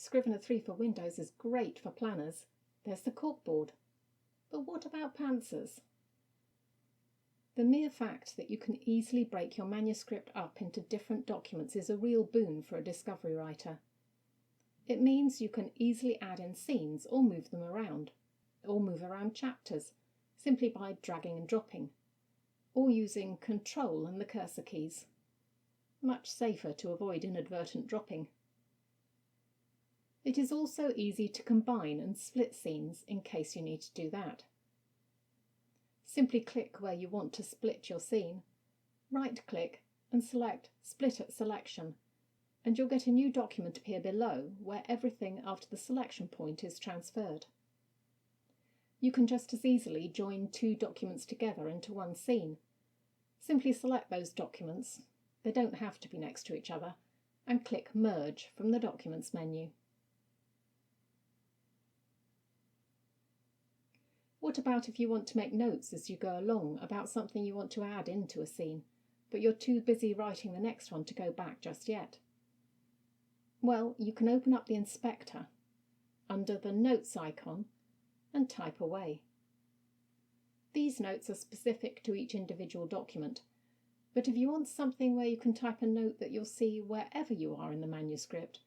Scrivener 3 for Windows is great for planners. There's the corkboard. But what about pantsers? The mere fact that you can easily break your manuscript up into different documents is a real boon for a discovery writer. It means you can easily add in scenes or move them around, or move around chapters simply by dragging and dropping, or using Control and the cursor keys. Much safer to avoid inadvertent dropping. It is also easy to combine and split scenes in case you need to do that. Simply click where you want to split your scene, right-click and select Split at Selection, and you'll get a new document appear below where everything after the selection point is transferred. You can just as easily join two documents together into one scene. Simply select those documents, they don't have to be next to each other, and click Merge from the Documents menu. What about if you want to make notes as you go along about something you want to add into a scene, but you're too busy writing the next one to go back just yet? Well, you can open up the inspector under the Notes icon and type away. These notes are specific to each individual document, but if you want something where you can type a note that you'll see wherever you are in the manuscript,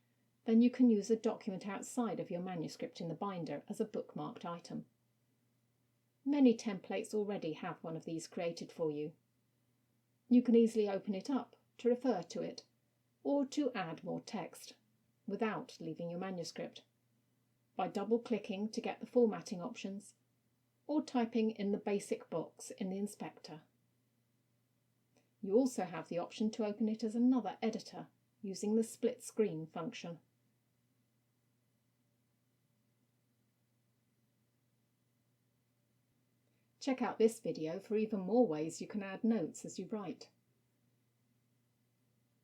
then you can use a document outside of your manuscript in the binder as a bookmarked item. Many templates already have one of these created for you. You can easily open it up to refer to it, or to add more text, without leaving your manuscript, by double-clicking to get the formatting options, or typing in the basic box in the inspector. You also have the option to open it as another editor using the split screen function. Check out this video for even more ways you can add notes as you write.